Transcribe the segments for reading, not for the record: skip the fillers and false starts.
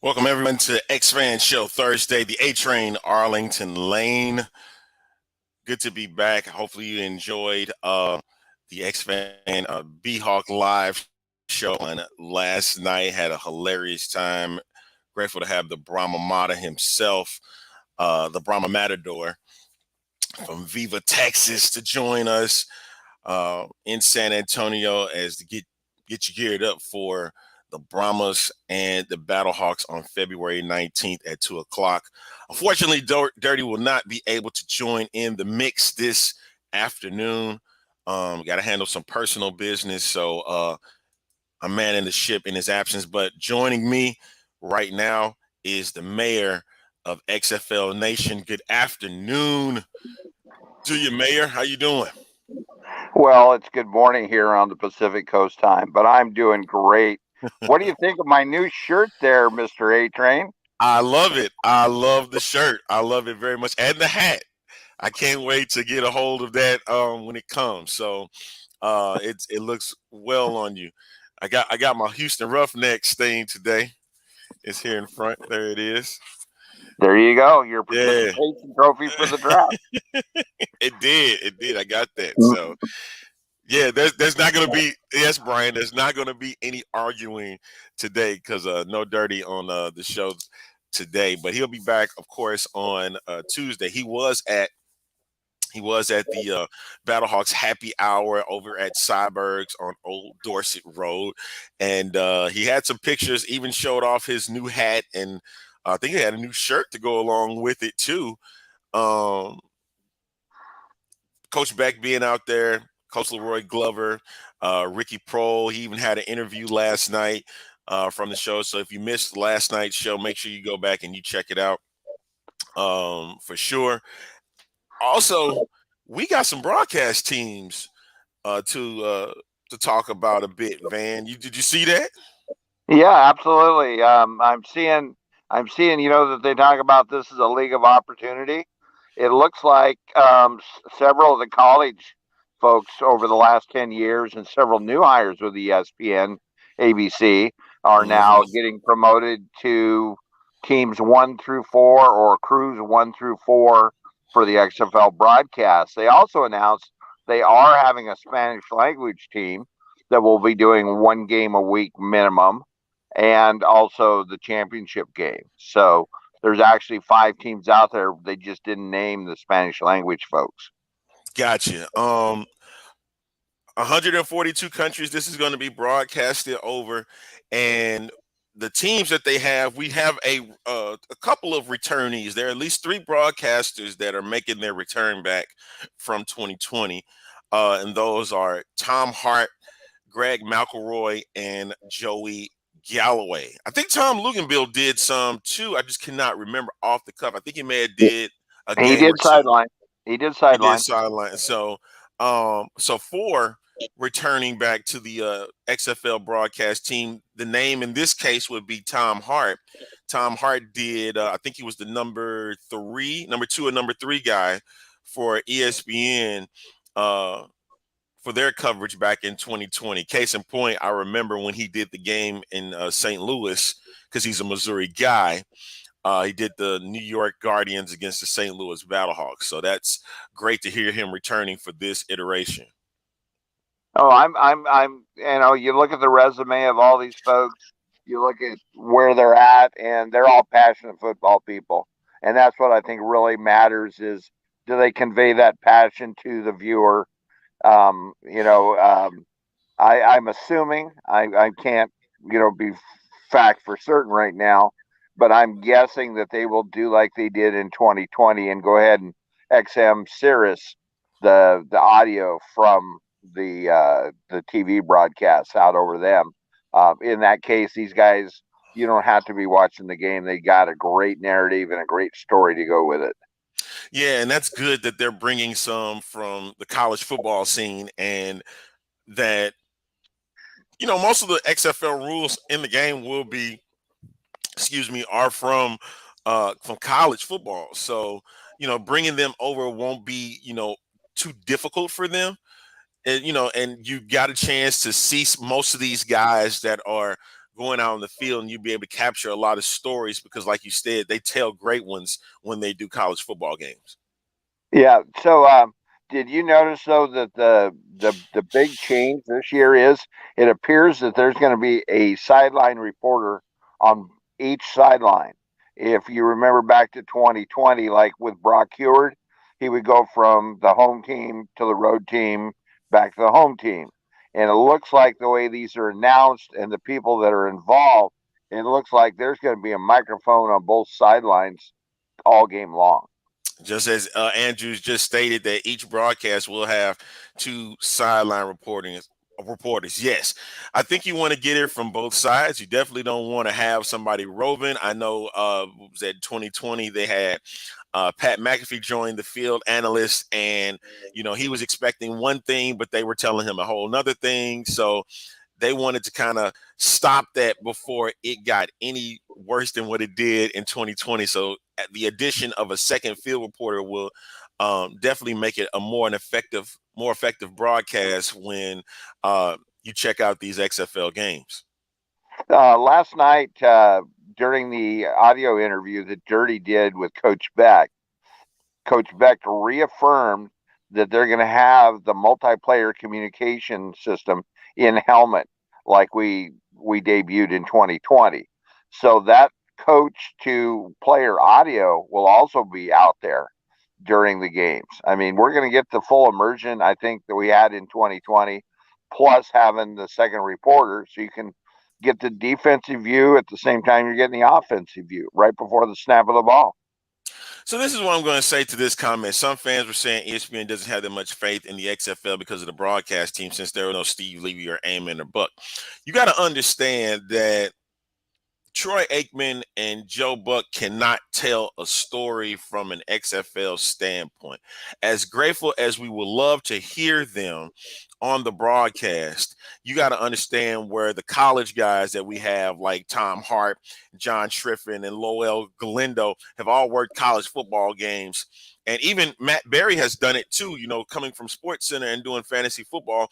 Welcome everyone to X-Fan Show Thursday, the A Train, Arlington Lane. Good to be back. Hopefully you enjoyed the X-Fan B-Hawk live show on last night. Had a hilarious time. Grateful to have the Brahma Mata himself, the Brahma Matador from Viva, Texas, to join us in San Antonio as to get you geared up for the Brahmas and the Battlehawks on February 19th at 2 o'clock. Unfortunately, Dirty will not be able to join in the mix this afternoon. Got to handle some personal business, so I'm manning the ship in his absence. But joining me right now is the mayor of XFL Nation. Good afternoon to you, Mayor. How you doing? Well, it's good morning here on the Pacific Coast time, but I'm doing great. What do you think of my new shirt there, Mr. A Train? I love it. I love the shirt. I love it very much, and the hat. I can't wait to get a hold of that when it comes. So it looks well on you. I got my Houston Roughnecks stain today. It's here in front. There it is. There you go, your Yeah, participation trophy for the draft. it did. It did. I got that. So yeah, there's not gonna be, yes, Brian. There's not gonna be any arguing today because no Dirty on the show today. But he'll be back, of course, on Tuesday. He was at the Battlehawks happy hour over at Cyberg's on Old Dorset Road, and he had some pictures. Even showed off his new hat, and I think he had a new shirt to go along with it too. Um, Coach Beck being out there, Coach Leroy Glover, Ricky Prohl. He even had an interview last night from the show. So if you missed last night's show, make sure you go back and you check it out for sure. Also, we got some broadcast teams to talk about a bit, Van. Did you see that? Yeah, absolutely. I'm seeing, that they talk about this as a league of opportunity. It looks like several of the college folks over the last 10 years and several new hires with ESPN, ABC are now Mm-hmm. getting promoted to teams 1 through 4 or crews 1 through 4 for the XFL broadcast. They also announced they are having a Spanish language team that will be doing 1 game a week minimum and also the championship game. So there's actually 5 teams out there. They just didn't name the Spanish language folks. Gotcha. 142 countries. This is going to be broadcasted over, and the teams that they have, we have a couple of returnees. There are at least 3 broadcasters that are making their return back from 2020, and those are Tom Hart, Greg McElroy, and Joey Galloway. I think Tom Luganbill did some too. I just cannot remember off the cuff. I think he may have did a He game or did two. sideline. He did He did sideline. sideline. So 4 returning back to the XFL broadcast team. The name in this case would be Tom Hart. Tom Hart did, I think he was the number 2 or number 3 guy for ESPN for their coverage back in 2020. Case in point, I remember when he did the game in St. Louis because he's a Missouri guy. He did the New York Guardians against the St. Louis Battlehawks. So that's great to hear him returning for this iteration. Oh, you look at the resume of all these folks, you look at where they're at, and they're all passionate football people. And that's what I think really matters is do they convey that passion to the viewer? Um, you know, um, I'm assuming I can't be fact for certain right now, but I'm guessing that they will do like they did in 2020 and go ahead and XM Cirrus the audio from the TV broadcasts out over them. In that case, these guys, you don't have to be watching the game. They got a great narrative and a great story to go with it. Yeah, and that's good that they're bringing some from the college football scene, and that most of the XFL rules in the game will be, are from college football. So bringing them over won't be too difficult for them. And you got a chance to see most of these guys that are going out on the field and you be able to capture a lot of stories because, like you said, they tell great ones when they do college football games. Yeah. So, did you notice though that the big change this year is it appears that there's going to be a sideline reporter on each sideline. If you remember back to 2020, like with Brock Heward, he would go from the home team to the road team back to the home team. And it looks like the way these are announced and the people that are involved, it looks like there's going to be a microphone on both sidelines all game long. Just as Andrews just stated that each broadcast will have two sideline reporters. Yes, I think you want to get it from both sides. You definitely don't want to have somebody roving. I know was that 2020 they had Pat McAfee join the field analyst, and he was expecting one thing, but they were telling him a whole nother thing. So they wanted to kind of stop that before it got any worse than what it did in 2020. So the addition of a second field reporter will definitely make it a more effective broadcast when you check out these XFL games. Last night, during the audio interview that Dirty did with Coach Beck reaffirmed that they're going to have the multiplayer communication system in helmet like we debuted in 2020. So that coach to player audio will also be out there during the games. I mean, we're going to get the full immersion, I think, that we had in 2020, plus having the second reporter so you can get the defensive view at the same time you're getting the offensive view right before the snap of the ball. So this is what I'm going to say to this comment. Some fans were saying ESPN doesn't have that much faith in the XFL because of the broadcast team since there were no Steve Levy or Amon or Buck. You got to understand that Troy Aikman and Joe Buck cannot tell a story from an XFL standpoint. As grateful as we would love to hear them on the broadcast, you got to understand where the college guys that we have, like Tom Hart, John Shriffen, and Lowell Galindo, have all worked college football games. And even Matt Berry has done it too, coming from Sports Center and doing fantasy football.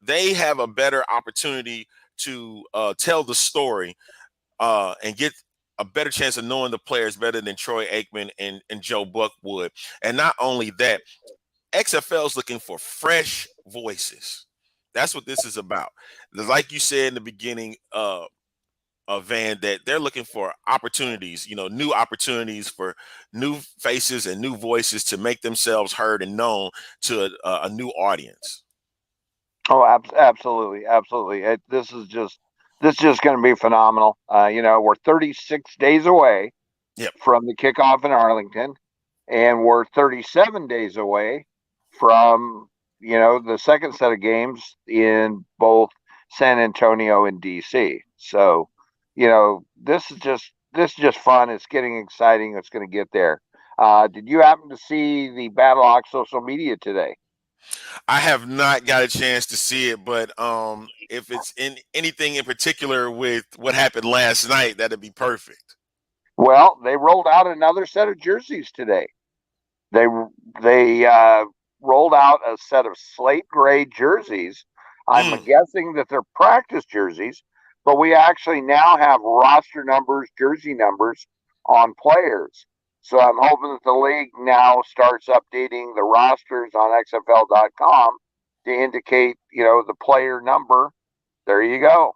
They have a better opportunity to tell the story and get a better chance of knowing the players better than Troy Aikman and Joe Buck would. And not only that, XFL is looking for fresh voices. That's what this is about. Like you said in the beginning, Van, that they're looking for opportunities, new opportunities for new faces and new voices to make themselves heard and known to a new audience. Oh, absolutely, absolutely. This is just going to be phenomenal. We're 36 days away from the kickoff in Arlington, and we're 37 days away from the second set of games in both San Antonio and DC. So, this is just fun. It's getting exciting. It's going to get there. Did you happen to see the Battlehawk social media today? I have not got a chance to see it, but if it's in anything in particular with what happened last night, that'd be perfect. Well, they rolled out another set of jerseys today. They rolled out a set of slate gray jerseys. I'm guessing that they're practice jerseys, but we actually now have roster numbers, jersey numbers on players. So I'm hoping that the league now starts updating the rosters on XFL.com to indicate, the player number. There you go.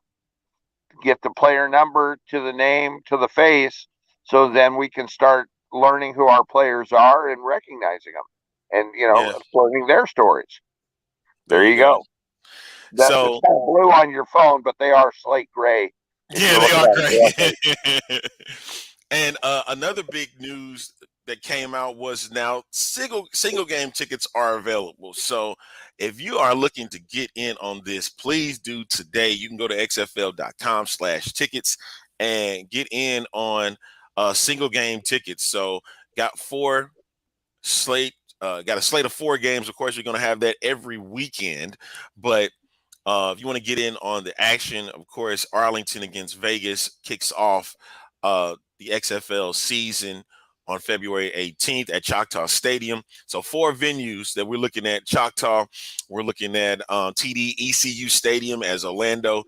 Get the player number to the name, to the face, so then we can start learning who our players are and recognizing them and, learning their stories. There you go. That's kind of blue on your phone, but they are slate gray. Yeah, they are gray. And another big news that came out was now single game tickets are available. So if you are looking to get in on this, please do today. You can go to xfl.com/tickets and get in on single game tickets. So got a slate of 4 games. Of course, you're going to have that every weekend, but if you want to get in on the action, of course, Arlington against Vegas kicks off the XFL season on February 18th at Choctaw Stadium. So 4 venues that we're looking at: Choctaw, we're looking at TD ECU Stadium as Orlando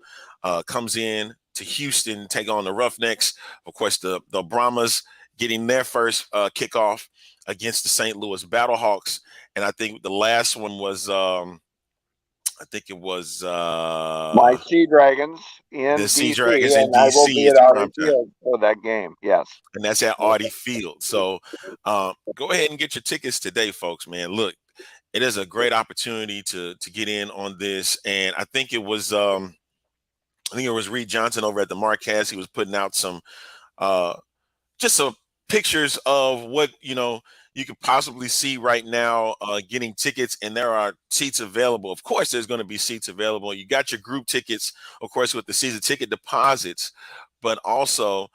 comes in to Houston, take on the Roughnecks. Of course, the Brahmas getting their first kickoff against the St. Louis Battlehawks. And I think the last one was, I think it was My Sea Dragons the in Sea DC, Dragons in and I will DC. be at It's Audi prime time, Field for that game. Yes. and that's at Audi Field. So go ahead and get your tickets today, folks. Man, look, it is a great opportunity to get in on this, and I think it was Reed Johnson over at the Marquez. He was putting out some just some pictures of what you could possibly see right now getting tickets, and there are seats available. Of course there's going to be seats available. You got your group tickets, of course, with the season ticket deposits, but also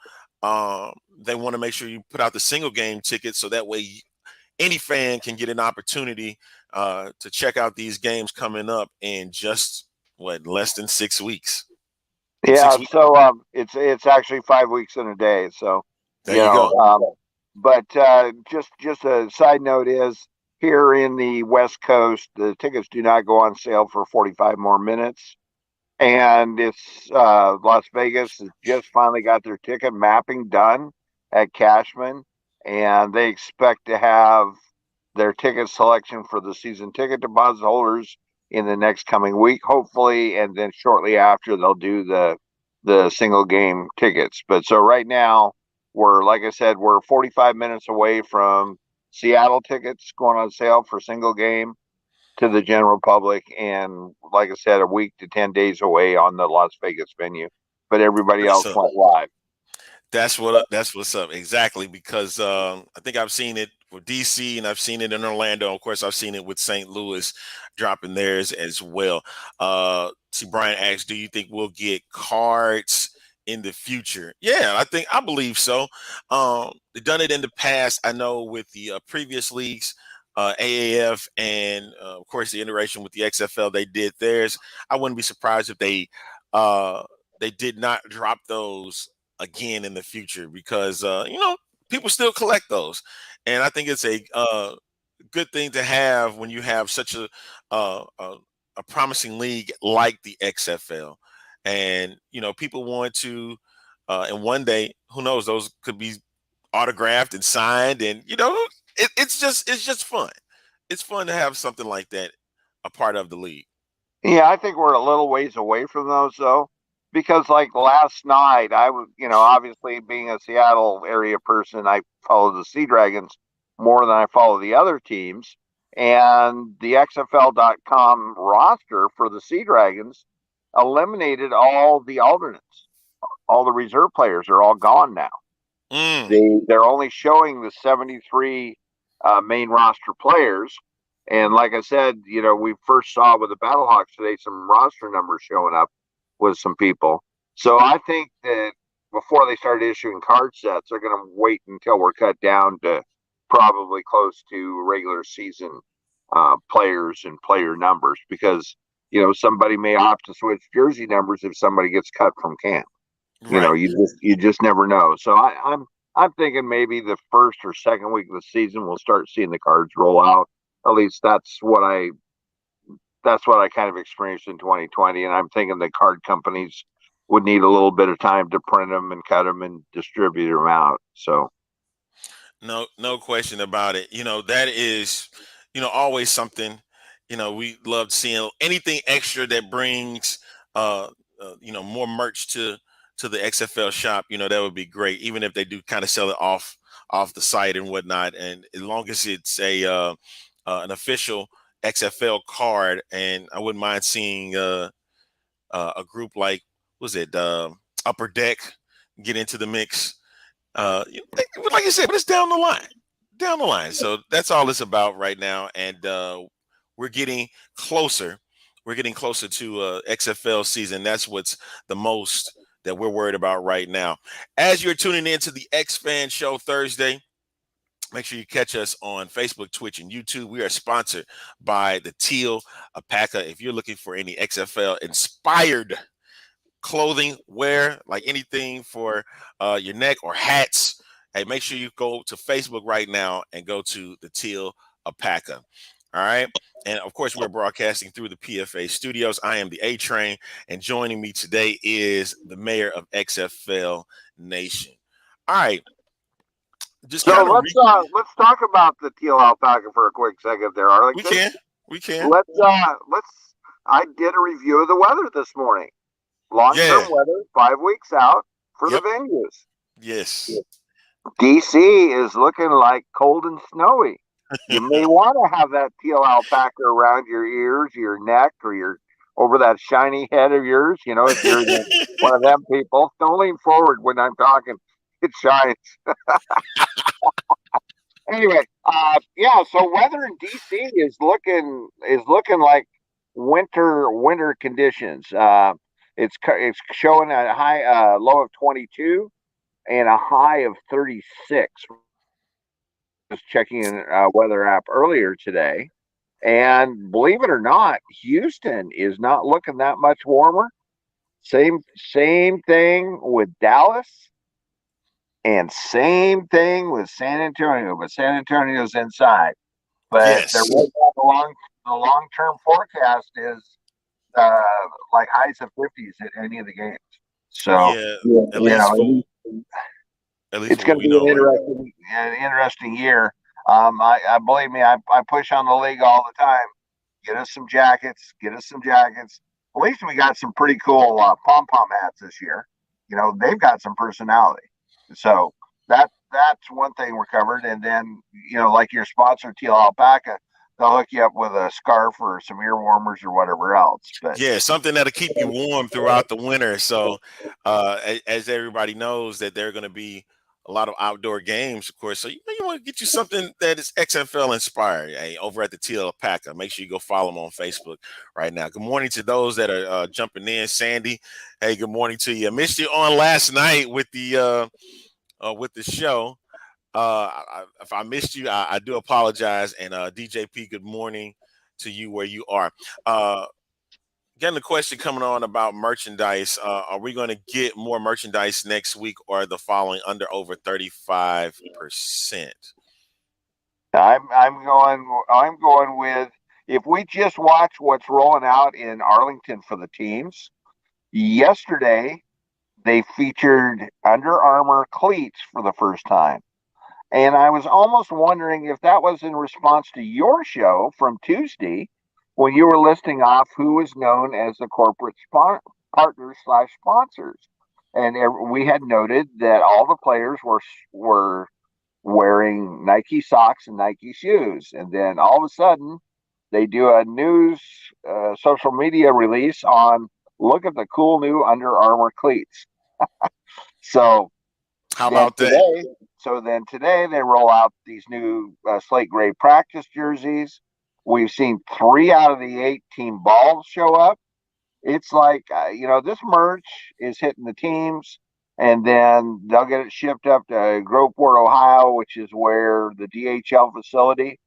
they want to make sure you put out the single game tickets so that way any fan can get an opportunity to check out these games coming up in just less than 6 weeks. Yeah. 6 weeks. So it's actually 5 weeks in a day. So There you go. But just a side note is here in the West Coast, the tickets do not go on sale for 45 more minutes. And it's Las Vegas has just finally got their ticket mapping done at Cashman, and they expect to have their ticket selection for the season ticket deposit holders in the next coming week, hopefully, and then shortly after they'll do the single game tickets. But so right now like I said, we're 45 minutes away from Seattle tickets going on sale for single game to the general public, and like I said, a week to 10 days away on the Las Vegas venue. But everybody else went live. That's what's up. Exactly, because I think I've seen it for DC and I've seen it in Orlando. Of course, I've seen it with St. Louis dropping theirs as well. See, Brian asks, do you think we'll get cards in the future? Yeah, I believe so. They've done it in the past. I know with the previous leagues, AAF, and of course the iteration with the XFL, they did theirs. I wouldn't be surprised if they did not drop those again in the future, because people still collect those, and I think it's a good thing to have when you have such a promising league like the XFL, and people want to and one day, who knows, those could be autographed and signed, and it's just fun. It's fun to have something like that a part of the league. Yeah, I think we're a little ways away from those though, because like last night, I was, obviously being a Seattle area person, I follow the Sea Dragons more than I follow the other teams. And the XFL.com roster for the Sea Dragons eliminated all the alternates. All the reserve players are all gone now. They're only showing the 73 main roster players. And like I said, we first saw with the Battlehawks today some roster numbers showing up with some people. So I think that before they start issuing card sets, they're going to wait until we're cut down to probably close to regular season players and player numbers, because somebody may opt to switch jersey numbers if somebody gets cut from camp. Right. You just never know. So I'm thinking maybe the first or second week of the season we'll start seeing the cards roll out. At least that's what I kind of experienced in 2020, and I'm thinking the card companies would need a little bit of time to print them and cut them and distribute them out. So no question about it. That is always something. We love seeing anything extra that brings more merch to the XFL shop. That would be great, even if they do kind of sell it off the site and whatnot, and as long as it's an official XFL card. And I wouldn't mind seeing a group like, was it Upper Deck get into the mix. Like you said, but it's down the line. So that's all it's about right now. And we're getting closer. We're getting closer to XFL season. That's what's the most that we're worried about right now. As you're tuning in to the X Fan Show Thursday, make sure you catch us on Facebook, Twitch, and YouTube. We are sponsored by the Teal Alpaca. If you're looking for any XFL inspired clothing, wear, like anything for your neck or hats, hey, make sure you go to Facebook right now and go to the Teal Alpaca. All right. And of course, we're broadcasting through the PFA studios. I am the A Train, and joining me today is the mayor of XFL Nation. All right. Just So kind of let's talk about the teal alpaca for a quick second there, we Arlington. can. We can. Let's I did a review of the weather this morning. Long-term Yeah. weather, 5 weeks out for the Yep. venues. Yes. DC is looking like cold and snowy. You may want to have that teal alpaca around your ears, your neck, or your over that shiny head of yours. You know, if you're one of them people, don't lean forward when I'm talking. It shines. Anyway, yeah. So weather in DC is looking like winter conditions. It's showing a low of 22 and a high of 36. Just checking weather app earlier today, and believe it or not, Houston is not looking that much warmer. Same thing with Dallas, and same thing with San Antonio. But San Antonio's inside. But Yes. the long term forecast is uh, like highs of 50s at any of the games. So Yeah. you At least know, for it's what going to we be know right an interesting year. I believe me, I push on the league all the time. Get us some jackets. Get us some jackets. At least we got some pretty cool pom pom hats this year. You know, they've got some personality. So that's one thing we're covered. And then like your sponsor, Teal Alpaca, they'll hook you up with a scarf or some ear warmers or whatever else. But Yeah, something that'll keep you warm throughout the winter. So, as everybody knows, that there are going to be a lot of outdoor games, of course. So you want to get you something that is XFL inspired. Hey, over at the Teal Alpaca, make sure you go follow them on Facebook right now. Good morning to those that are jumping in. Sandy, hey, good morning to you. I missed you on last night with the show. If I missed you, I do apologize. And DJP, good morning to you where you are. Getting the question coming on about merchandise. Are we going to get more merchandise next week or the following under over 35%? I'm going with, if we just watch what's rolling out in Arlington for the teams. Yesterday they featured Under Armour cleats for the first time. And I was almost wondering if that was in response to your show from Tuesday when you were listing off who was known as the corporate partners slash sponsors. And we had noted that all the players were wearing Nike socks and Nike shoes. And then all of a sudden, they do a news social media release on look at the cool new Under Armour cleats. So How then about that? today, today they roll out these new slate gray practice jerseys. We've seen 3 out of the 8 team balls show up. It's like this merch is hitting the teams, and then they'll get it shipped up to Groveport, Ohio, which is where the DHL facility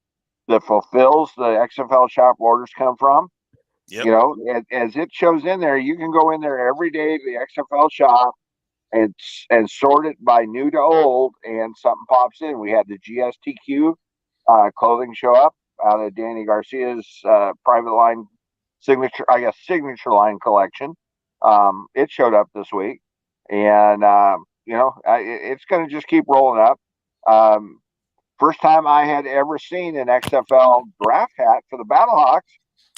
that fulfills the XFL shop orders come from. Yep. You know, as it shows in there, you can go in there every day to the XFL shop and sort it by new to old, and something pops in. We had the GSTQ clothing show up out of Danny Garcia's private line signature line collection. It showed up this week, and it's going to just keep rolling up. First time I had ever seen an XFL draft hat for the Battlehawks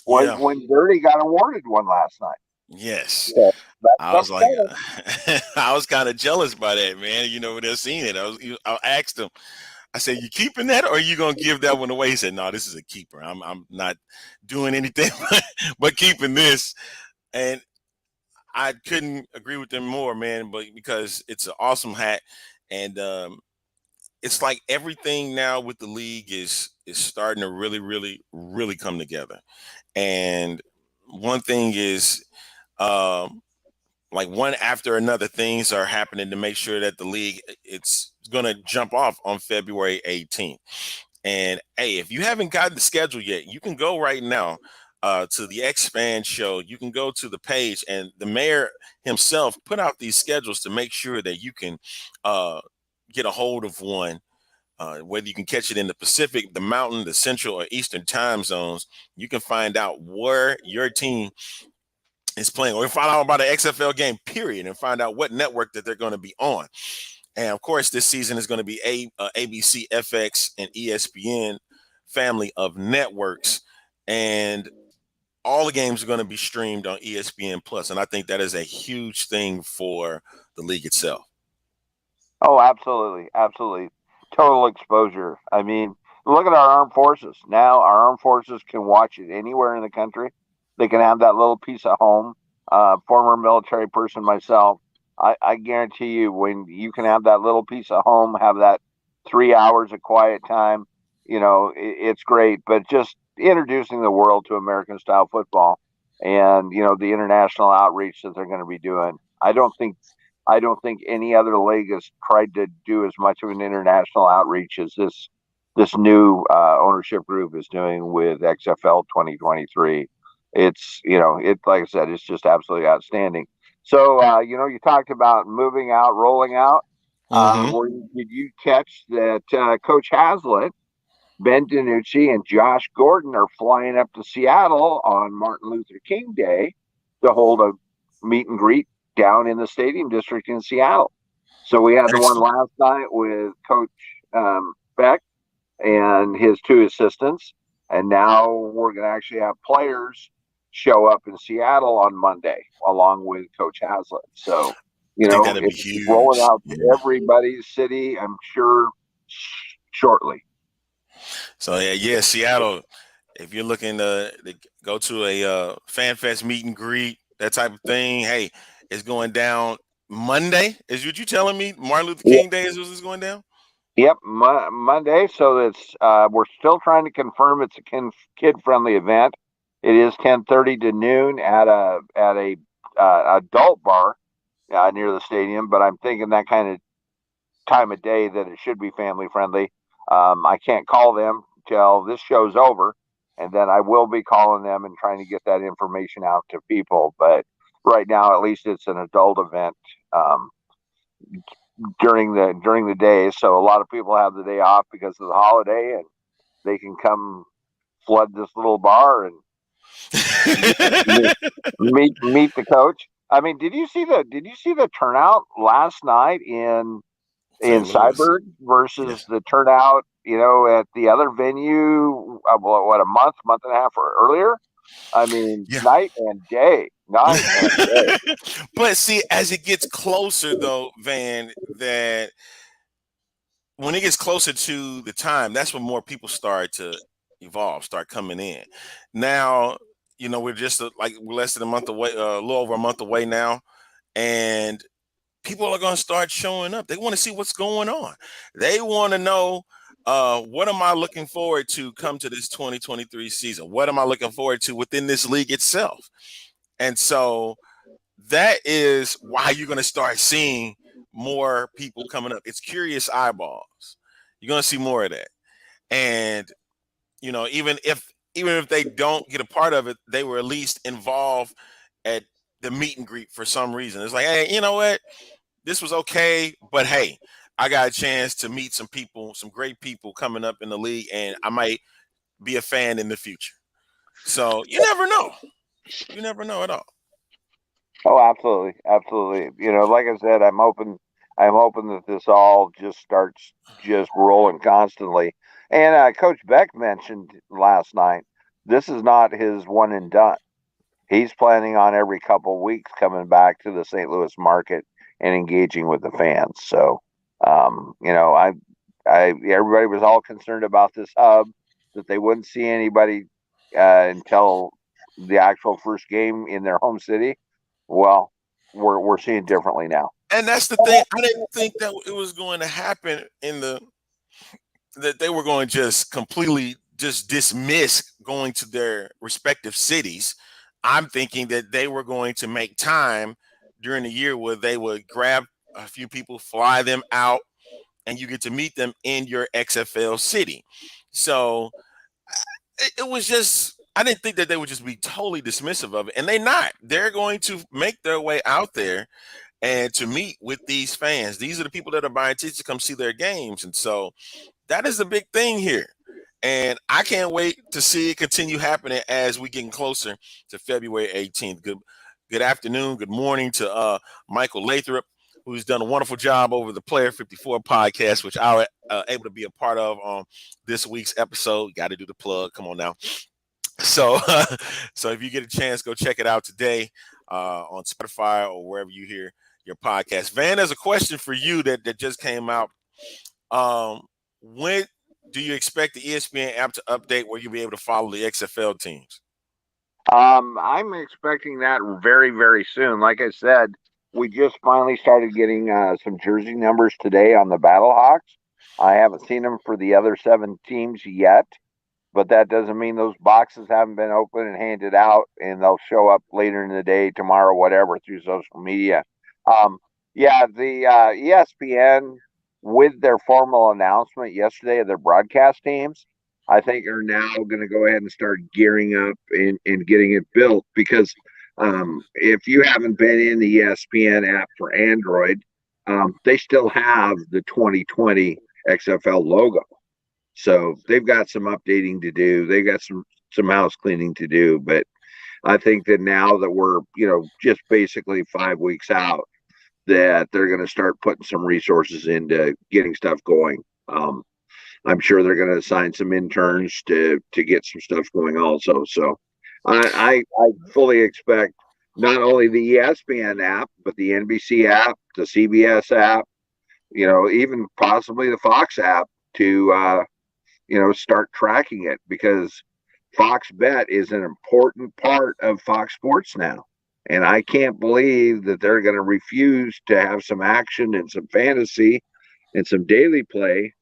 was Yeah. when Dirty got awarded one last night. Yes. So I was like, I was kind of jealous by that, man. When they're seeing it, I asked him, I said, "You keeping that, or are you gonna give that one away?" He said, "No, this is a keeper. I'm not doing anything but keeping this." And I couldn't agree with them more, man. But because it's an awesome hat, and it's like everything now with the league is starting to really, really, really come together. And one thing is, like one after another, things are happening to make sure that the league it's going to jump off on February 18th. And hey, if you haven't gotten the schedule yet, you can go right now to the Expand show. You can go to the page, and the mayor himself put out these schedules to make sure that you can get a hold of one Whether you can catch it in the Pacific, the Mountain, the Central, or Eastern time zones, you can find out where your team is playing, or find out about an XFL game, period, and find out what network that they're going to be on. And of course, this season is going to be ABC, FX, and ESPN family of networks, and all the games are going to be streamed on ESPN Plus, and I think that is a huge thing for the league itself. Oh, absolutely, absolutely, total exposure. I mean, look at our armed forces now. Our armed forces can watch it anywhere in the country. They can have that little piece of home. Former military person myself, I guarantee you, when you can have that little piece of home, have that 3 hours of quiet time, it's great. But just introducing the world to American style football, and the international outreach that they're going to be doing. I don't think any other league has tried to do as much of an international outreach as this new ownership group is doing with XFL 2023. It's like I said, it's just absolutely outstanding. So you talked about moving out, rolling out. Mm-hmm. Did you catch that Coach Haslett, Ben DiNucci, and Josh Gordon are flying up to Seattle on Martin Luther King Day to hold a meet and greet down in the Stadium District in Seattle? So we had the one Excellent. last night with Coach Beck and his two assistants, and now we're going to actually have players show up in Seattle on Monday along with Coach Haslett. So I think that'd be it's rolling huge. out to Yeah. everybody's city, I'm sure, shortly. So yeah, Seattle. If you're looking to go to a fan fest meet and greet, that type of thing, hey, it's going down Monday. Is what you telling me? Martin Luther Yeah. King Day is what's going down? Yep, Monday. So it's we're still trying to confirm it's a kid-friendly event. It is 10:30 to noon at a adult bar near the stadium, but I'm thinking that kind of time of day that it should be family friendly. I can't call them till this show's over, and then I will be calling them and trying to get that information out to people. But right now, at least it's an adult event. During the day, so a lot of people have the day off because of the holiday, and they can come flood this little bar and meet the coach. I mean, did you see the turnout last night in St. Louis. Cyberg versus Yes. the turnout at the other venue, what, a month and a half earlier? I mean, Yeah. night and day, night and day. But see, as it gets closer, though, Van, that when it gets closer to the time, that's when more people start to evolve, start coming in. Now, we're just we're less than a month away, a little over a month away now, and people are going to start showing up. They want to see what's going on. They want to know, what am I looking forward to come to this 2023 season? What am I looking forward to within this league itself? And so that is why you're going to start seeing more people coming up. It's curious eyeballs. You're going to see more of that. And even if they don't get a part of it, they were at least involved at the meet and greet for some reason. It's like, hey, you know what? This was okay, but hey, I got a chance to meet some people, some great people coming up in the league, and I might be a fan in the future. So you never know. You never know at all. Oh, absolutely, absolutely. Like I said, I'm hoping that this all just starts just rolling constantly. And Coach Beck mentioned last night, this is not his one and done. He's planning on every couple of weeks coming back to the St. Louis market and engaging with the fans. So, everybody was all concerned about this hub, that they wouldn't see anybody until the actual first game in their home city. Well, we're seeing differently now. And that's the thing. I didn't think that it was going to happen that they were going to just completely just dismiss going to their respective cities. I'm thinking that they were going to make time during the year where they would grab a few people, fly them out, and you get to meet them in your XFL city. So it was just, I didn't think that they would just be totally dismissive of it. And they're not. They're going to make their way out there and to meet with these fans. These are the people that are buying tickets to come see their games. And so that is the big thing here. And I can't wait to see it continue happening as we getting closer to February 18th. Good afternoon, good morning to Michael Lathrop, who's done a wonderful job over the Player 54 podcast, which I was able to be a part of on this week's episode. Got to do the plug. Come on now. So, so if you get a chance, go check it out today on Spotify or wherever you hear your podcast. Van, there's a question for you that just came out. When do you expect the ESPN app to update where you'll be able to follow the XFL teams? I'm expecting that very, very soon. Like I said, we just finally started getting some jersey numbers today on the Battlehawks. I haven't seen them for the other 7 teams yet, but that doesn't mean those boxes haven't been opened and handed out, and they'll show up later in the day, tomorrow, whatever, through social media. Yeah, the ESPN, with their formal announcement yesterday of their broadcast teams, I think are now going to go ahead and start gearing up and getting it built, because if you haven't been in the ESPN app for Android, they still have the 2020 XFL logo. So they've got some updating to do. They've got some house cleaning to do. But I think that now that we're, just basically 5 weeks out, that they're going to start putting some resources into getting stuff going. I'm sure they're going to assign some interns to get some stuff going also. So I fully expect not only the ESPN app, but the NBC app, the CBS app, even possibly the Fox app to, start tracking it, because Fox Bet is an important part of Fox Sports now. And I can't believe that they're going to refuse to have some action and some fantasy and some daily play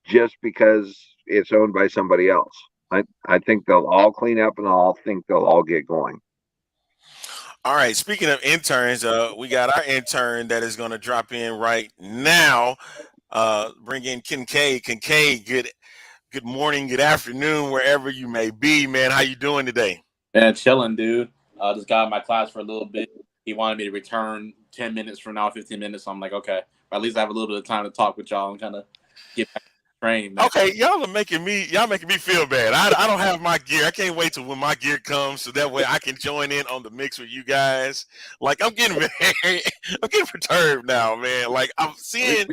just because it's owned by somebody else. I think they'll all clean up, and I think they'll all get going. All right. Speaking of interns, we got our intern that is going to drop in right now. Bring in Kincaid. Kincaid, good morning, good afternoon, wherever you may be, man. How you doing today? Man, chilling, dude. Just got in my class for a little bit. He wanted me to return 10 minutes from now, 15 minutes. So I'm like, okay. But at least I have a little bit of time to talk with y'all and kind of get back to the train, man. Okay, y'all making me feel bad. I don't have my gear. I can't wait till when my gear comes, so that way I can join in on the mix with you guys. Like, I'm getting perturbed now, man. Like, I'm seeing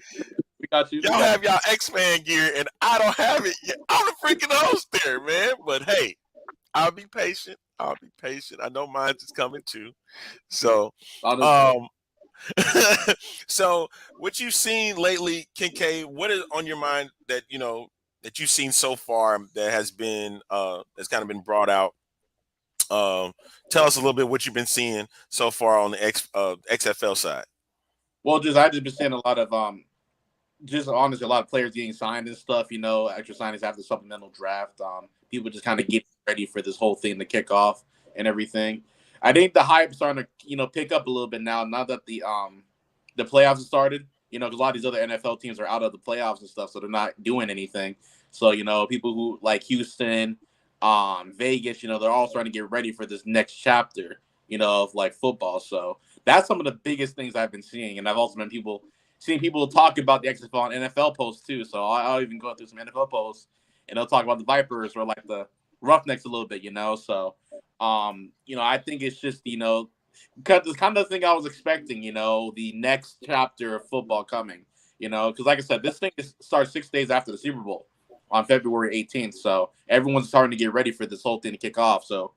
we got you. Y'all have y'all X-Man gear, and I don't have it yet. I'm the freaking host there, man. But hey, I'll be patient. I know mine's is coming too. So, so what you've seen lately, Kincaid, what is on your mind that that you've seen so far that has been that's kind of been brought out? Tell us a little bit what you've been seeing so far on the XFL side. Well, I've just been seeing a lot of just honestly a lot of players getting signed and stuff. Extra signings after the supplemental draft. People just kind of getting ready for this whole thing to kick off and everything. I think the hype's starting to, pick up a little bit now that the playoffs have started, because a lot of these other NFL teams are out of the playoffs and stuff, so they're not doing anything. So, people who like Houston, Vegas, they're all starting to get ready for this next chapter, of like football. So that's some of the biggest things I've been seeing. And I've also been seeing people talk about the XFL on NFL posts too. So I'll even go through some NFL posts and they'll talk about the Vipers or like the Roughnecks a little bit, So, I think it's just, because it's kind of the thing I was expecting, the next chapter of football coming, because like I said, this thing starts 6 days after the Super Bowl on February 18th. So everyone's starting to get ready for this whole thing to kick off. So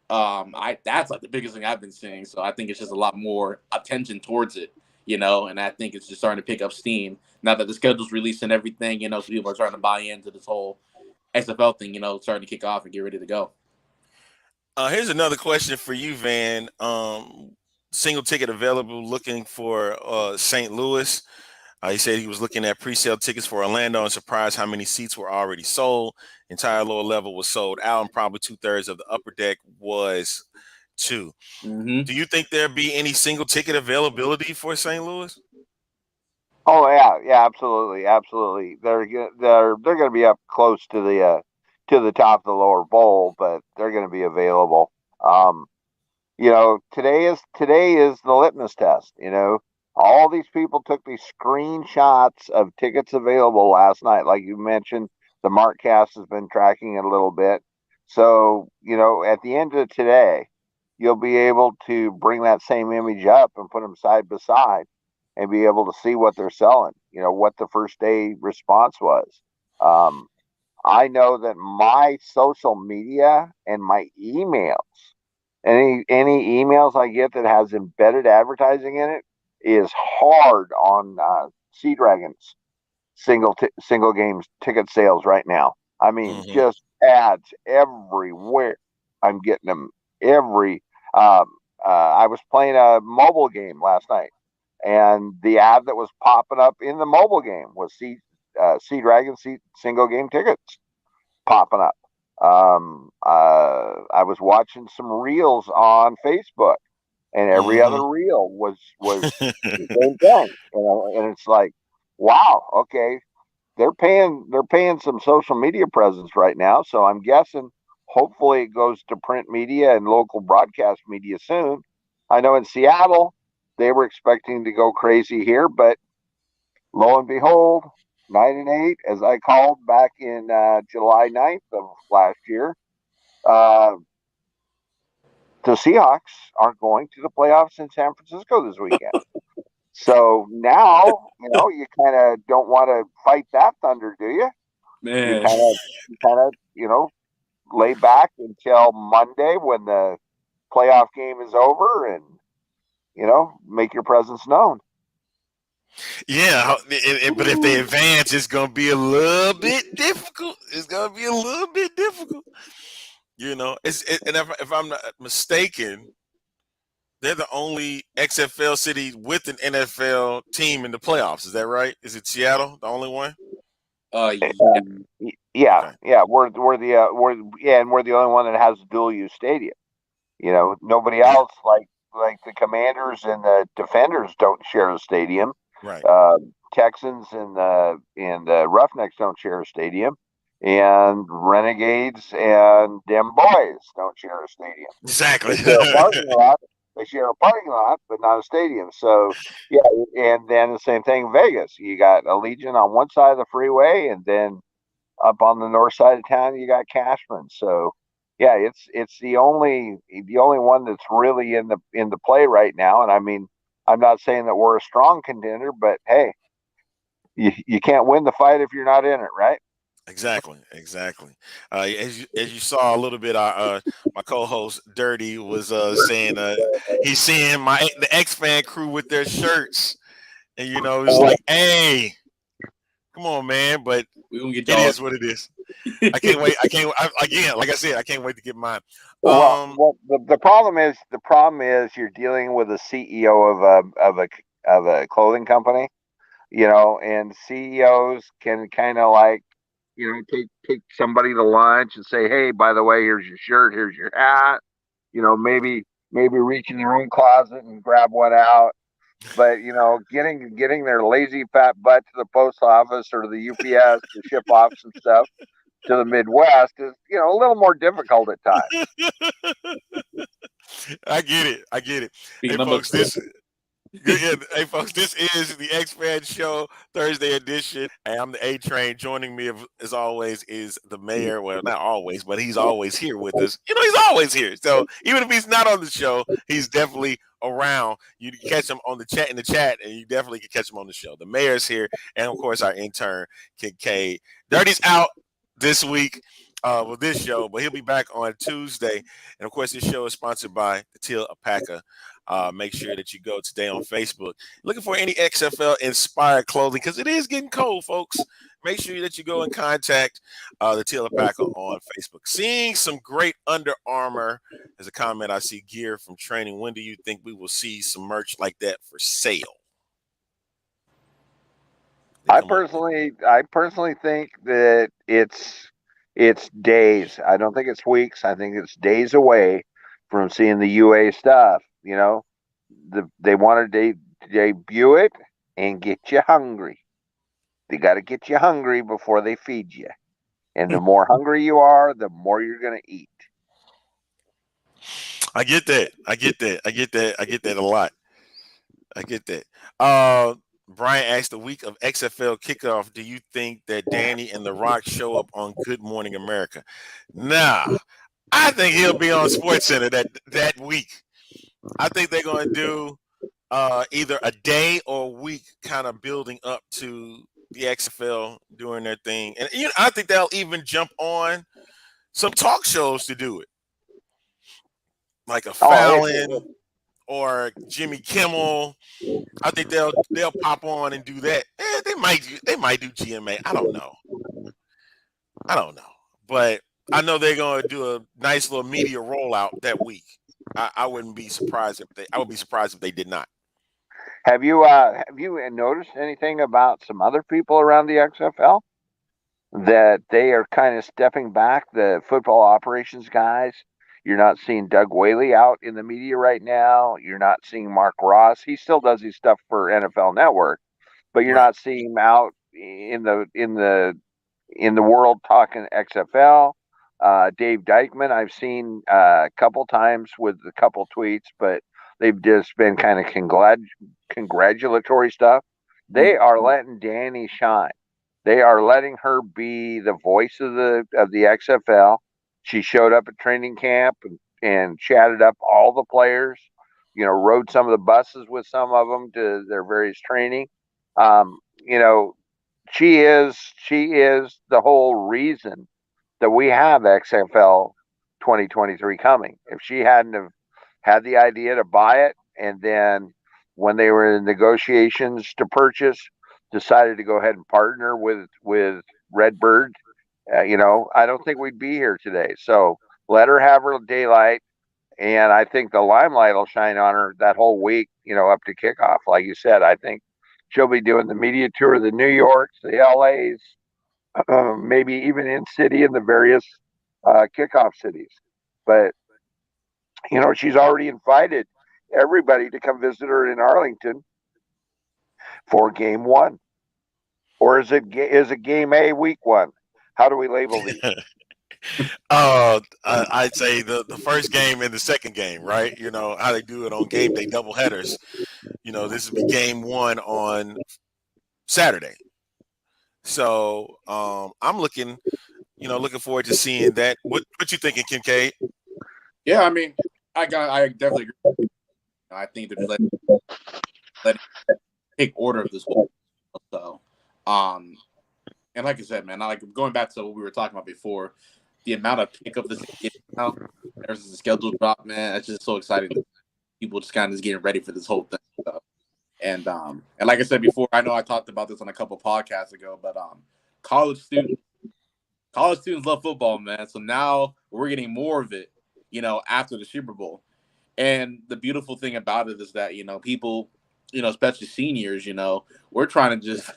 that's like the biggest thing I've been seeing. So I think it's just a lot more attention towards it, and I think it's just starting to pick up steam now that the schedule's released and everything, so people are starting to buy into this whole XFL thing, starting to kick off and get ready to go. Here's another question for you, Van. Single ticket available looking for St. Louis. He said he was looking at pre-sale tickets for Orlando and surprised how many seats were already sold. Entire lower level was sold out, and probably 2/3 of the upper deck was too. Mm-hmm. Do you think there'll be any single ticket availability for St. Louis? Oh yeah, absolutely. They're going to be up close to the top of the lower bowl, but they're going to be available. Today is the litmus test. All these people took these screenshots of tickets available last night. Like you mentioned, the Markcast has been tracking it a little bit. So, at the end of today, you'll be able to bring that same image up and put them side by side and be able to see what they're selling, what the first day response was. I know that my social media and my emails, any emails I get that has embedded advertising in it, is hard on Sea Dragons single games ticket sales right now. I mean, just ads everywhere. I'm getting them every. I was playing a mobile game last night, and the ad that was popping up in the mobile game was Sea Dragon single game tickets popping up. I was watching some reels on Facebook, and every other reel was the same thing. And it's like, wow, okay, they're paying some social media presence right now. So I'm guessing hopefully it goes to print media and local broadcast media soon. I know in Seattle they were expecting to go crazy here, but lo and behold, 9-8, as I called back in July 9th of last year, the Seahawks are going to the playoffs in San Francisco this weekend. So now, you kind of don't want to fight that thunder, do you? Man, You kind of, lay back until Monday when the playoff game is over and, make your presence known. Yeah, but if they advance, it's going to be a little bit difficult. It's going to be a little bit difficult. And if I'm not mistaken, they're the only XFL city with an NFL team in the playoffs. Is that right? Is it Seattle, the only one? Yeah. We're the only one that has a dual use stadium. Nobody else like the Commanders and the Defenders don't share a stadium. Right. Texans and the Roughnecks don't share a stadium, and Renegades and them boys don't share a stadium. Exactly. They share a parking lot, but not a stadium. So yeah, and then the same thing in Vegas. You got Allegiant on one side of the freeway, and then up on the north side of town you got Cashman. So yeah, it's the only one that's really in the play right now. And I mean, I'm not saying that we're a strong contender, but hey, you can't win the fight if you're not in it, right? Exactly. As you saw a little bit, my co-host Dirty was saying he's seeing the X Fan crew with their shirts, and it's like, hey, come on, man! But we gonna get it is what it is. I can't wait. Like I said, I can't wait to get mine. The problem is you're dealing with a CEO of a clothing company, and CEOs can kind of like, take somebody to lunch and say, hey, by the way, here's your shirt, here's your hat, maybe reach in their own closet and grab one out. But getting their lazy fat butt to the post office or the UPS to ship off some stuff to the Midwest is, a little more difficult at times. I get it. Speaking Hey folks, this is the X Fan Show Thursday edition. Hey, I'm the A Train. Joining me as always is the mayor. Well, not always, but he's always here with us. He's always here. So even if he's not on the show, he's definitely around. You can catch him on the chat and you definitely can catch him on the show. The mayor's here, and of course our intern Kincaid. Dirty's out this week with this show, but he'll be back on Tuesday. And of course, this show is sponsored by the Teal Alpaca. Make sure that you go today on Facebook looking for any XFL inspired clothing because it is getting cold, folks. Make sure that you go and contact the Teal Alpaca on Facebook. Seeing some great Under Armour. There's a comment I see gear from training. When do you think we will see some merch like that for sale? I personally think that it's days. I don't think it's weeks. I think it's days away from seeing the UA stuff. They want to debut it and get you hungry. They got to get you hungry before they feed you. And the more hungry you are, the more you're going to eat. I get that a lot. I get that. Brian asked, the week of XFL kickoff, do you think that Danny and The Rock show up on Good Morning America? Nah, I think he'll be on SportsCenter that week. I think they're going to do either a day or a week, kind of building up to the XFL doing their thing, and I think they'll even jump on some talk shows to do it, like a Fallon or Jimmy Kimmel. I think they'll pop on and do that. They might do GMA. I don't know, but I know they're going to do a nice little media rollout that week. I wouldn't be surprised I would be surprised if they did not. Have you noticed anything about some other people around the XFL that they are kind of stepping back? The football operations guys. You're not seeing Doug Whaley out in the media right now. You're not seeing Mark Ross. He still does his stuff for NFL Network, but you're not seeing him out in the world talking XFL. Dave Dykman, I've seen a couple times with a couple tweets, but they've just been kind of congratulatory stuff. They are letting Danny shine. They are letting her be the voice of the XFL. She showed up at training camp and chatted up all the players. Rode some of the buses with some of them to their various training. She is the whole reason that we have XFL 2023 coming. If she hadn't have had the idea to buy it, and then when they were in negotiations to purchase, decided to go ahead and partner with Redbird, I don't think we'd be here today. So let her have her daylight, and I think the limelight will shine on her that whole week, up to kickoff. Like you said, I think she'll be doing the media tour of the New Yorks, the LAs, maybe even in city in the various kickoff cities. But she's already invited everybody to come visit her in Arlington for game one. Or is it game A, week one? How do we label these? I'd say the first game and the second game, right? How they do it on game day double headers. This would be game one on Saturday. So I'm looking forward to seeing that. What you thinking, Kincaid? Yeah, I mean, I definitely agree. I think they're letting take order of this whole. So, and like I said, man, I like going back to what we were talking about before. The amount of pickup this is now versus the schedule drop, man, it's just so exciting. People just kind of getting ready for this whole thing. So. And like I said before, I know I talked about this on a couple podcasts ago, but college students love football, man. So now we're getting more of it, after the Super Bowl. And the beautiful thing about it is that, people, especially seniors, we're trying to just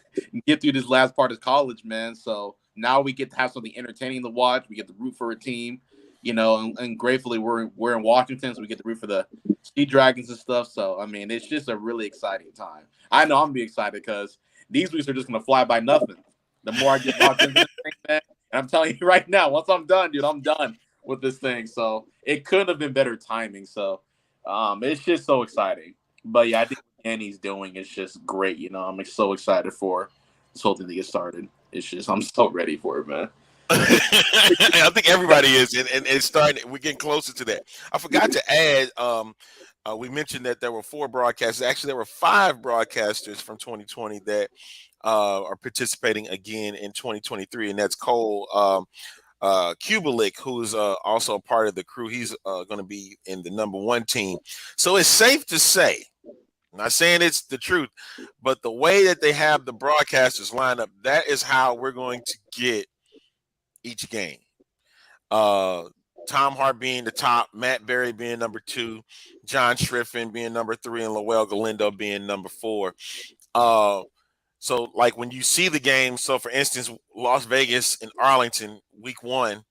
get through this last part of college, man. So now we get to have something entertaining to watch. We get to root for a team, and gratefully we're in Washington, so we get to root for the Sea Dragons and stuff. So, I mean, it's just a really exciting time. I know I'm going to be excited because these weeks are just going to fly by nothing. The more I get locked into this thing, man, and I'm telling you right now, once I'm done, dude, I'm done with this thing. So it couldn't have been better timing. So it's just so exciting. But yeah, I think what Danny's doing is just great. I'm so excited for this whole thing to get started. It's just, I'm so ready for it, man. I think everybody is, and it's starting. We're getting closer to that. I forgot to add. We mentioned that there were 4 broadcasters. Actually, there were 5 broadcasters from 2020 that are participating again in 2023, and that's Cole Kubalik, who's also a part of the crew. He's going to be in the number 1 team. So it's safe to say, I'm not saying it's the truth, but the way that they have the broadcasters lined up, that is how we're going to get each game. Tom Hart being the top, Matt Berry being number 2, John Schriffen being number 3, and Lowell Galindo being number 4. So like when you see the game, so for instance, Las Vegas and Arlington, week 1,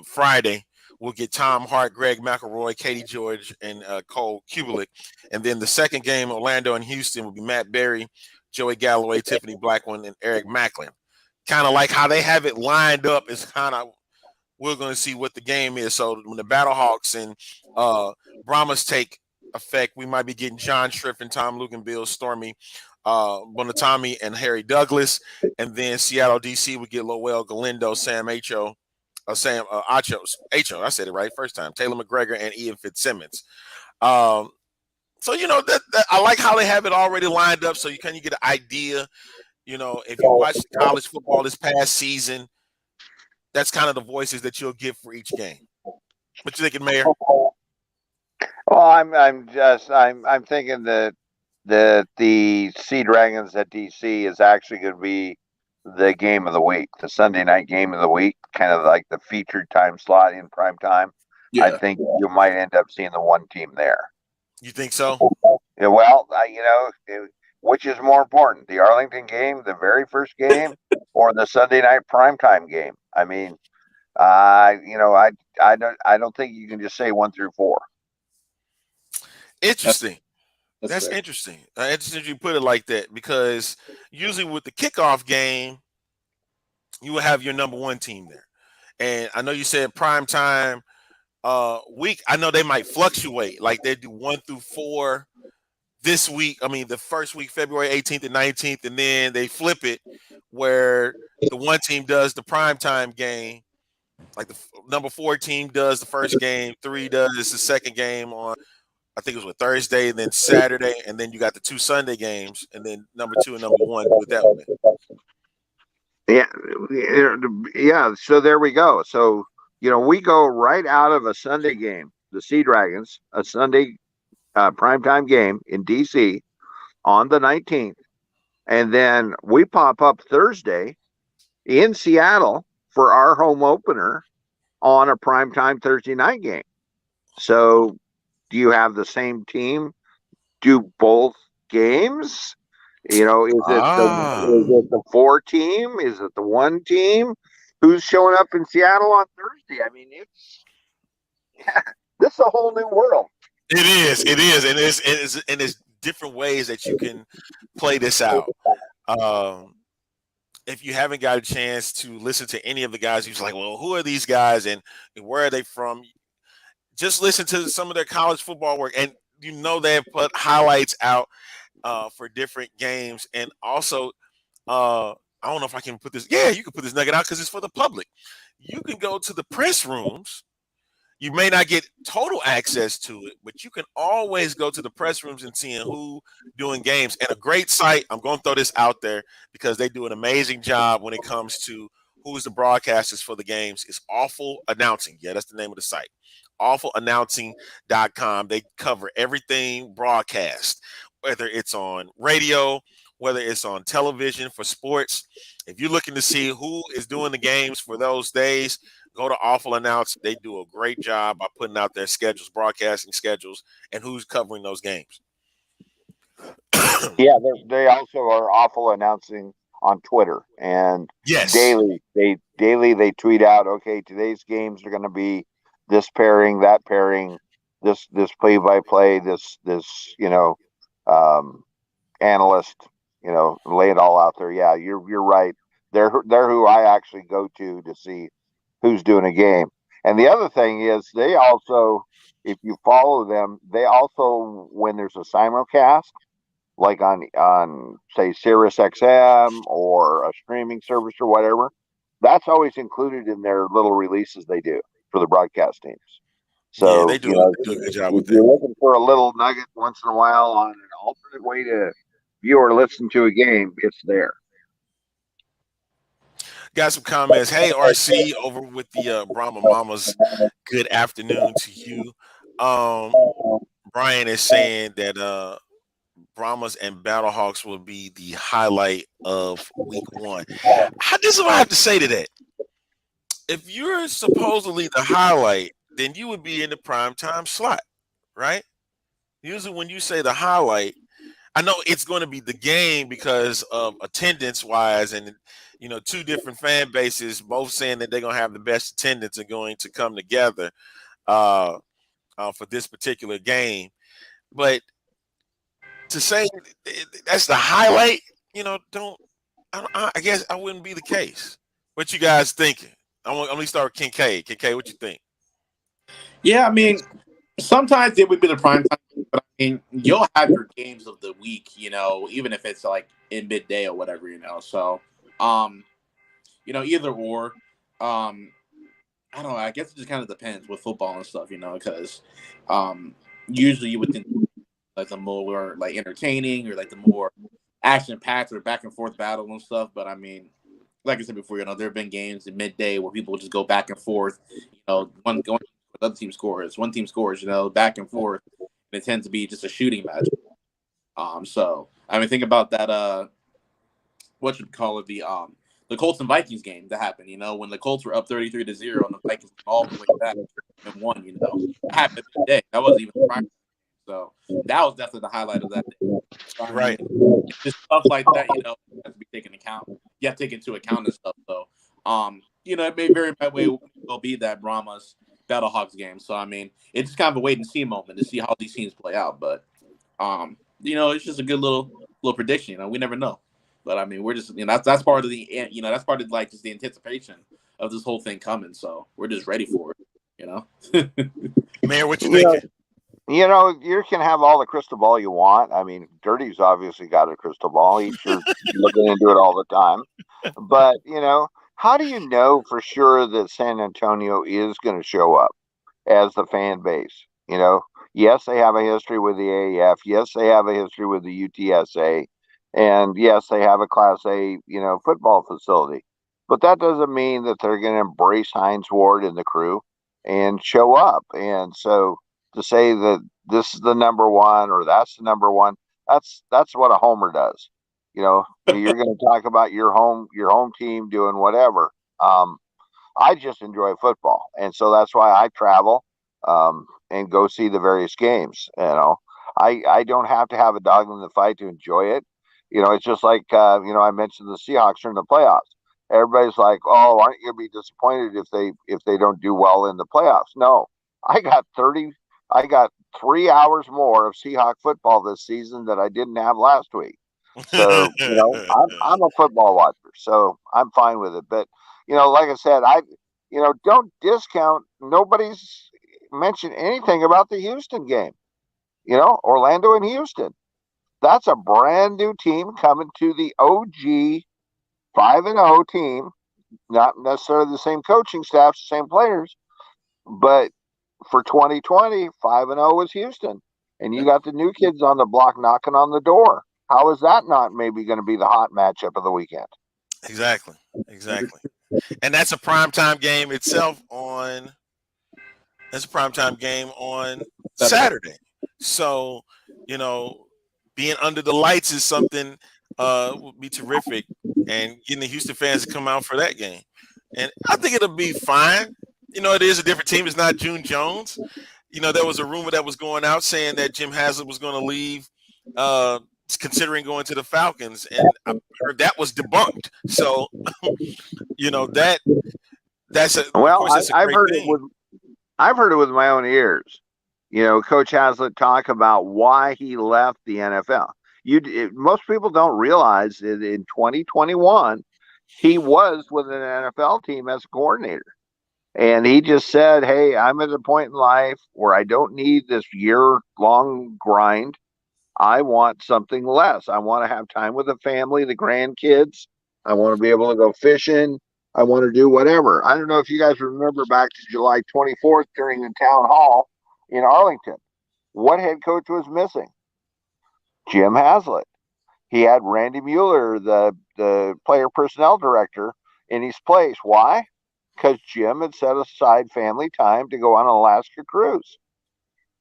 Friday, we'll get Tom Hart, Greg McElroy, Katie George, and Cole Kubalik. And then the second game, Orlando and Houston, will be Matt Berry, Joey Galloway, Tiffany Blackman, and Eric Macklin. Kind of like how they have it lined up is kind of, we're going to see what the game is. So when the Battlehawks and Brahmas take effect, we might be getting John Striffen, Tom Lugan, Bill Stormy, Bonatami, and Harry Douglas. And then Seattle, DC, we get Lowell Galindo, Sam Acho. Acho, I said it right first time. Taylor McGregor and Ian Fitzsimmons. So that I like how they have it already lined up, so you get an idea. If you watch college football this past season, that's kind of the voices that you'll get for each game. What you thinking, Mayor? Well, I'm thinking that the Sea Dragons at DC is actually going to be the game of the week, the Sunday night game of the week, kind of like the featured time slot in prime time. Yeah. I think you might end up seeing the one team there. You think so? Yeah, well, which is more important, the Arlington game, the very first game, or the Sunday night primetime game? I mean, I don't think you can just say 1 through 4. Interesting. That's interesting. Interesting you put it like that, because usually with the kickoff game, you will have your number one team there. And I know you said prime time week. I know they might fluctuate, like they do 1 through 4 this week. I mean, the first week, February 18th and 19th, and then they flip it where the one team does the prime time game, like the number 4 team does the first game, 3 does the second game on, I think it was Thursday, and then Saturday, and then you got the 2 Sunday games, and then number 2 and number 1 with that one. Yeah. So there we go. So we go right out of a Sunday game, the Sea Dragons, a Sunday primetime game in DC on the 19th, and then we pop up Thursday in Seattle for our home opener on a primetime Thursday night game. So do you have the same team do both games? Is it the 4 team? Is it the 1 team? Who's showing up in Seattle on Thursday? I mean, this is a whole new world. It is, and it's different ways that you can play this out. If you haven't got a chance to listen to any of the guys, who's like, well, who are these guys and where are they from? Just listen to some of their college football work, and they have put highlights out for different games. And also, I don't know if I can put this. Yeah, you can put this nugget out because it's for the public. You can go to the press rooms. You may not get total access to it, but you can always go to the press rooms and see who doing games. And a great site, I'm going to throw this out there because they do an amazing job when it comes to who's the broadcasters for the games. It's Awful Announcing. Yeah, that's the name of the site. awfulannouncing.com. They cover everything broadcast, whether it's on radio, whether it's on television for sports. If you're looking to see who is doing the games for those days, go to Awful Announcing. They do a great job by putting out their schedules, broadcasting schedules, and who's covering those games. Yeah, they also are Awful Announcing on Twitter, and yes, daily they tweet out, okay, today's games are going to be this pairing, that pairing, this play-by-play, this analyst, lay it all out there. Yeah, you're right. They're who I actually go to see who's doing a game. And the other thing is, they also, if you follow them, they also, when there's a simulcast, like on say Sirius XM or a streaming service or whatever, that's always included in their little releases they do for the broadcast teams. So yeah, they do a good job with that. If you're looking for a little nugget once in a while on an alternate way to view or listen to a game, it's there. Got some comments. Hey, RC, over with the Brahma Mamas. Good afternoon to you. Brian is saying that Brahmas and Battlehawks will be the highlight of week 1. This is what I have to say to that. If you're supposedly the highlight, then you would be in the primetime slot, right? Usually when you say the highlight, I know it's going to be the game because of attendance-wise, and 2 different fan bases both saying that they're going to have the best attendance and going to come together for this particular game. But to say that's the highlight, I guess I wouldn't be the case. What you guys thinking? I'm going to start with Kincaid. Kincaid, what you think? Yeah, I mean, sometimes it would be the prime time, but And you'll have your games of the week, even if it's like in midday or whatever, So, either or. I don't know. I guess it just kind of depends with football and stuff, because usually you would think like the more like entertaining or like the more action packed or back and forth battle and stuff. But I mean, like I said before, there have been games in midday where people just go back and forth. One going, the other team scores, one team scores, back and forth. And it tends to be just a shooting match. So I mean, think about that. What should call it the Colts and Vikings game that happened. When the Colts were up 33-0 and the Vikings all the way back and won. That happened today. That wasn't even the prime. So that was definitely the highlight of that day. So, Right. Just stuff like that, has to be taken account. You have to take into account and stuff. So, it may very well be that Brahma's Battlehawks game. So, I mean, it's just kind of a wait and see moment to see how these teams play out. But, it's just a good little prediction. We never know. But I mean, we're just that's part of the that's part of like just the anticipation of this whole thing coming. So we're just ready for it. Mayor, what you thinking? You can have all the crystal ball you want. I mean, Dirty's obviously got a crystal ball. He's sure looking into it all the time. But how do you know for sure that San Antonio is going to show up as the fan base? Yes, they have a history with the AAF. Yes, they have a history with the UTSA. And yes, they have a Class A, football facility, but that doesn't mean that they're going to embrace Hines Ward and the crew and show up. And so to say that this is the number one or that's the number one, that's what a homer does. You're going to talk about your home team doing whatever. I just enjoy football, and so that's why I travel and go see the various games. I don't have to have a dog in the fight to enjoy it. It's just like, I mentioned the Seahawks are in the playoffs. Everybody's like, oh, aren't you going to be disappointed if they don't do well in the playoffs? No, I got 3 hours more of Seahawk football this season that I didn't have last week. So, I'm a football watcher, so I'm fine with it. But, like I said, don't discount. Nobody's mentioned anything about the Houston game, Orlando and Houston. That's a brand new team coming to the OG 5-0 team. Not necessarily the same coaching staff, same players, but for 2020, 5-0 was Houston, and you got the new kids on the block knocking on the door. How is that not maybe going to be the hot matchup of the weekend? Exactly, and that's a primetime game itself That's a primetime game on Saturday. So, being under the lights is something would be terrific, and getting the Houston fans to come out for that game. And I think it'll be fine. It is a different team. It's not June Jones. There was a rumor that was going out saying that Jim Haslett was going to leave, considering going to the Falcons, and I heard that was debunked. So, that's a well. I've heard it. I've heard it with my own ears. Coach Haslett talk about why he left the NFL. Most people don't realize that in 2021, he was with an NFL team as a coordinator. And he just said, hey, I'm at a point in life where I don't need this year-long grind. I want something less. I want to have time with the family, the grandkids. I want to be able to go fishing. I want to do whatever. I don't know if you guys remember back to July 24th during the town hall in Arlington. What head coach was missing? Jim Haslett. He had Randy Mueller, the player personnel director, in his place. Why? Because Jim had set aside family time to go on an Alaska cruise.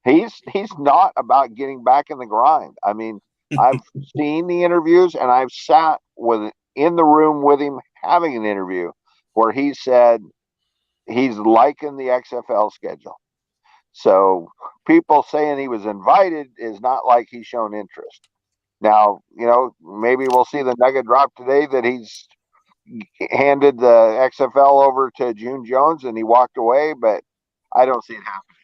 He's not about getting back in the grind. I mean, I've seen the interviews and I've sat in the room with him having an interview where he said he's liking the XFL schedule. So people saying he was invited is not like he's shown interest. Now, maybe we'll see the nugget drop today that he's handed the XFL over to June Jones and he walked away, but I don't see it happening.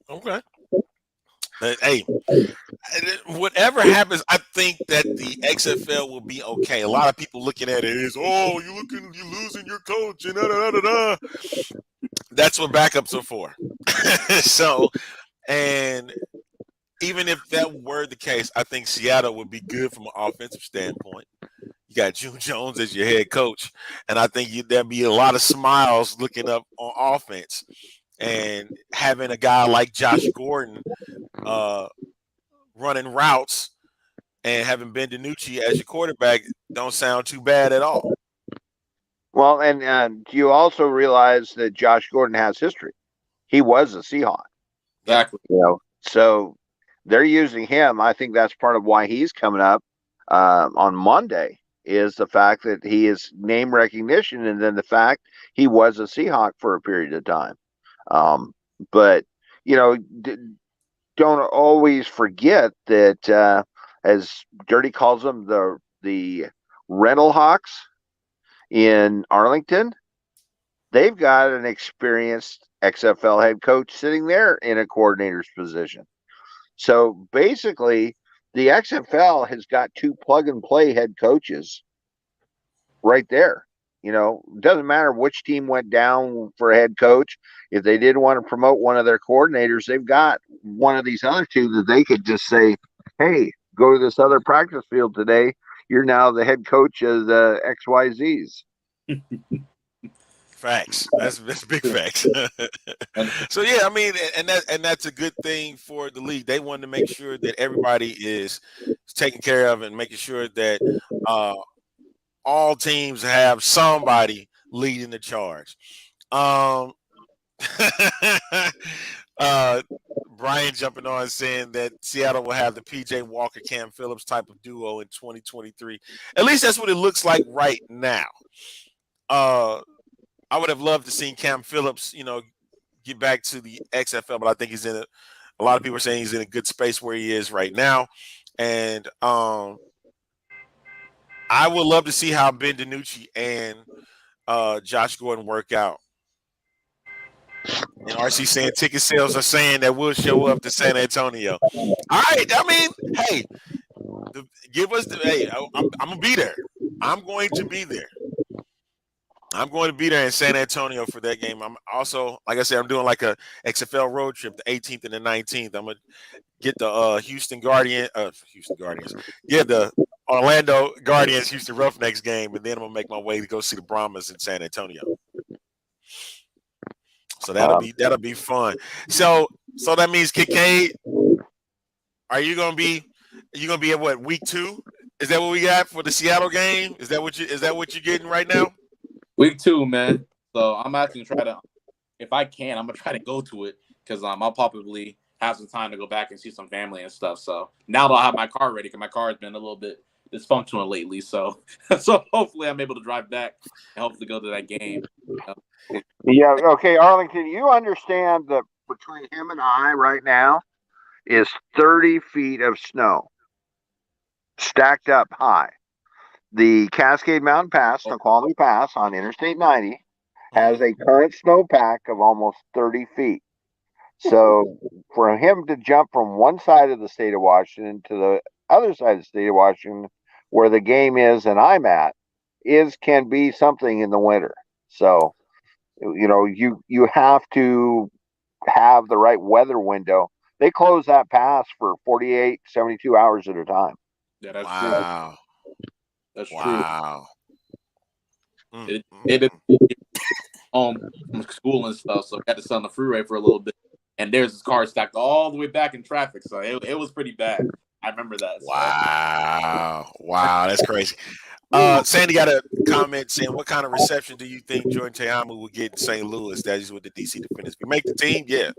Okay. But, hey, whatever happens, I think that the XFL will be okay. A lot of people looking at it is, oh, you're losing your coach and da da da da. That's what backups are for. So, And even if that were the case, I think Seattle would be good from an offensive standpoint. You got June Jones as your head coach, and I think there'd be a lot of smiles looking up on offense. And having a guy like Josh Gordon running routes and having Ben DiNucci as your quarterback don't sound too bad at all. Well, and you also realize that Josh Gordon has history. He was a Seahawk. Exactly. So they're using him. I think that's part of why he's coming up on Monday, is the fact that he is name recognition, and then the fact he was a Seahawk for a period of time. But don't always forget that, as Dirty calls them, the rental Hawks in Arlington, they've got an experienced XFL head coach sitting there in a coordinator's position. So basically, the XFL has got two plug and play head coaches right there. It doesn't matter which team went down for a head coach. If they did want to promote one of their coordinators, they've got one of these other two that they could just say, hey, go to this other practice field today. You're now the head coach of the XYZs. Facts. That's big facts. So yeah, I mean, and that's a good thing for the league. They want to make sure that everybody is taken care of and making sure that all teams have somebody leading the charge. Brian jumping on saying that Seattle will have the PJ Walker, Cam Phillips type of duo in 2023. At least that's what it looks like right now. I would have loved to see Cam Phillips, get back to the XFL, but I think he's a lot of people are saying he's in a good space where he is right now. And I would love to see how Ben DiNucci and Josh Gordon work out. And RC saying ticket sales are saying that we'll show up to San Antonio. All right. I mean, hey, give us hey, I'm going to be there. I'm going to be there. I'm going to be there in San Antonio for that game. I'm also, like I said, I'm doing like a XFL road trip, the 18th and the 19th. I'm going to get the Houston Guardians. Yeah, the Orlando Guardians Houston Roughnecks game, and then I'm going to make my way to go see the Brahmas in San Antonio. So that'll be fun. So that means Kincaid, are you gonna be at what, week 2? Is that what we got for the Seattle game? Is that what you're getting right now? Week 2, man. So I'm actually gonna try to, if I can, I'm gonna try to go to it because I'll probably have some time to go back and see some family and stuff. So now I'll have my car ready because my car has been a little bit dysfunctional lately. So hopefully I'm able to drive back and hopefully go to that game. Yeah. Okay, Arlington, you understand that between him and I right now is 30 feet of snow stacked up high. The Cascade Mountain Pass, Snoqualmie Pass on Interstate 90, has a current snowpack of almost 30 feet. So for him to jump from one side of the state of Washington to the other side of the state of Washington, where the game is and I'm at, can be something in the winter. So, you have to have the right weather window. They close that pass for 48, 72 hours at a time. Yeah, that's wow. true. That's wow. True. It home from school and stuff, so I had to sit on the freeway for a little bit. And there's this car stacked all the way back in traffic, so it was pretty bad. I remember that. So. Wow, that's crazy. Sandy got a comment saying, what kind of reception do you think Jordan Ta'amu will get in St. Louis? That is with the DC Defenders. If we make the team, yeah.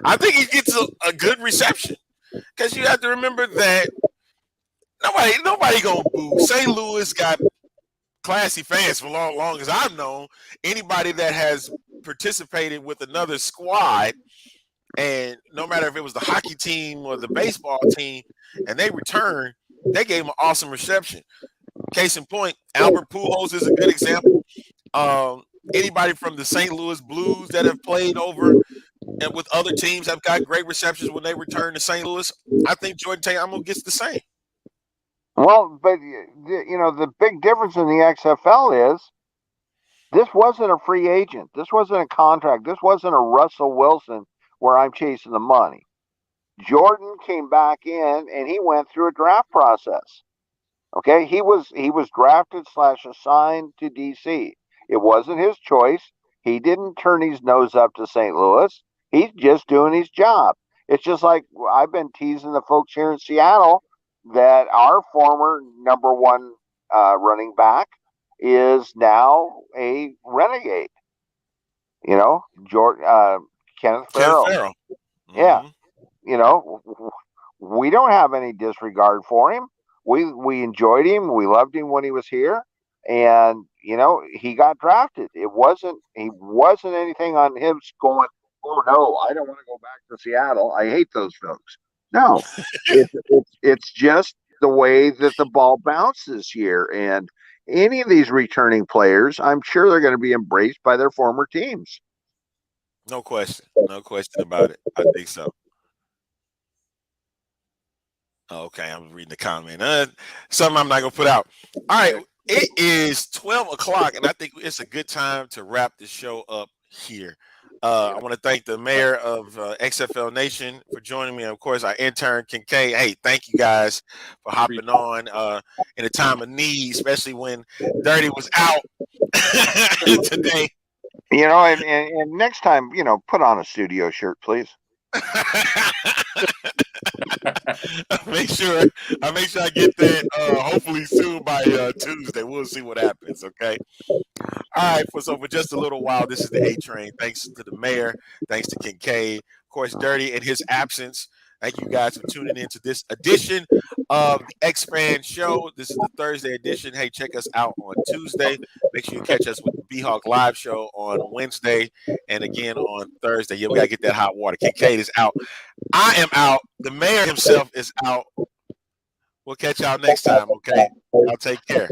I think he gets a good reception because you have to remember that nobody going to boo. St. Louis got classy fans for long as I've known. Anybody that has participated with another squad, and no matter if it was the hockey team or the baseball team, and they returned, they gave them an awesome reception. Case in point, Albert Pujols is a good example. Anybody from the St. Louis Blues that have played over and with other teams have got great receptions when they return to St. Louis. I think Jordan Ta'amu gets the same. Well, but the big difference in the XFL is this wasn't a free agent. This wasn't a contract. This wasn't a Russell Wilson where I'm chasing the money. Jordan came back in and he went through a draft process. Okay, he was drafted / assigned to DC. It wasn't his choice. He didn't turn his nose up to St. Louis. He's just doing his job. It's just like I've been teasing the folks here in Seattle that our former number one running back is now a renegade. You know, Kenneth Farrell. Mm-hmm. Yeah, you know, we don't have any disregard for him. We enjoyed him. We loved him when he was here, and you know he got drafted. He wasn't anything on him going, oh no, I don't want to go back to Seattle. I hate those folks. No, it's just the way that the ball bounced this year, and any of these returning players, I'm sure they're going to be embraced by their former teams. No question about it. I think so. Okay, I'm reading the comment. Something I'm not gonna put out. All right, it is 12 o'clock, and I think it's a good time to wrap the show up here. I want to thank the mayor of XFL Nation for joining me. And of course, our intern Kincaid. Hey, thank you guys for hopping on in a time of need, especially when Dirty was out today. You know, and next time, you know, put on a studio shirt, please. make sure I get that hopefully soon by Tuesday. We'll see what happens. Okay. All right. So for just a little while, this is the A Train. Thanks to the mayor. Thanks to Kincaid. Of course, Dirty in his absence. Thank you guys for tuning into this edition of the X-Fan Show. This is the Thursday edition. Hey, check us out on Tuesday. Make sure you catch us with the B-Hawk Live Show on Wednesday and again on Thursday. Yeah, we got to get that hot water. Kincaid is out. I am out. The mayor himself is out. We'll catch y'all next time, okay? Y'all take care.